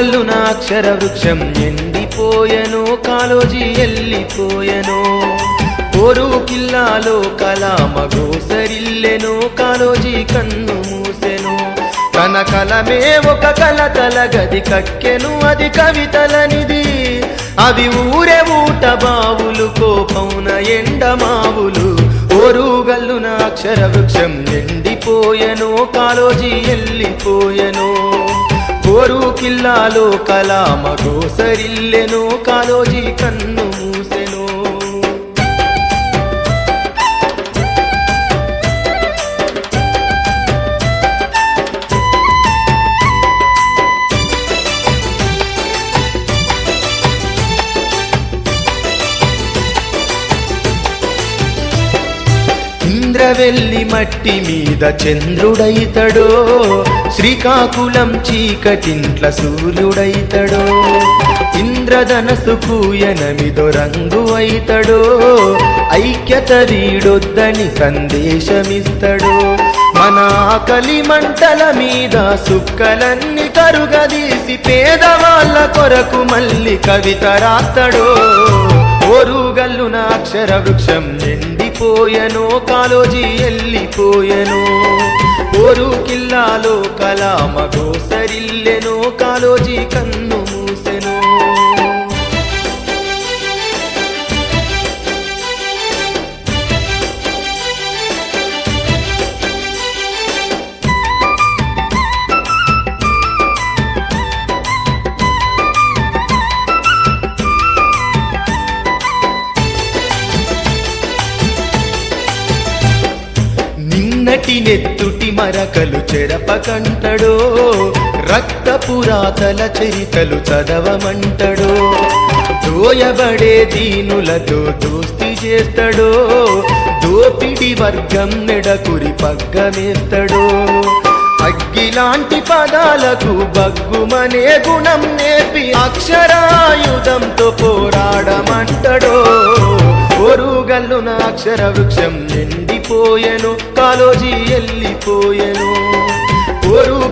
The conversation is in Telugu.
ఓరుగల్లున అక్షర వృక్షం ఎండిపోయెను, కాలోజీ ఎల్లిపోయెను. ఓరు కిల్లాలో కలామగోసరిల్లెను, కాలోజీ కన్ను మూసెను. తన కలమే ఒక కలతల గది కక్కెను, అది కవితలనిది. అవి ఊరే ఊట బావులు, కోపమున ఎండమావులు. ఓరుగల్లున అక్షర వృక్షం ఎండిపోయెను, కాలోజీ ఎల్లిపోయెను. ఓరు కిల్లాలో కలామగోసరిల్లెను, కాలోజీ కన్ను మూసెను. ఇంద్రవెల్లి మట్టి మీద చంద్రుడైతడో, శ్రీకాకుళం చీకటింట్ల సూర్యుడైతడో. ఇంద్రధనసుకు ఎనమిదో రంగు అయితడో, ఐక్యత వీడొద్దని సందేశమిస్తడో. మన ఆకలి మంటల మీద సుక్కలన్నీ కరుగదీసి పేదవాళ్ళ కొరకు మళ్ళీ కవిత రాస్తడో. ఓరుగల్లున అక్షర వృక్షం ఎండిపోయెను, కాలోజీ ఎల్లిపోయెను. ఓరు కిల్లాలో కలామగోసరిల్లెను, కాలోజీ కన్ను మూసెను. నిన్నటి నెత్తుటి మరకలు చెరపకంటడో, రక్త పురాతల చరితలు చదవమంటడో. దోయబడే దీనులతో దోస్తి చేస్తడో, దోపిడి వర్గం నెడకురి పగ్గమేస్తడో. అగ్గిలాంటి పదాలకు బగ్గుమనే గుణం నేర్పి అక్షరాయుధంతో పోరాడమంటడో. ఓరుగల్లున అక్షర వృక్షం ఎండిపోయెను, కాలోజీ ఎల్లిపోయెను. ఓరు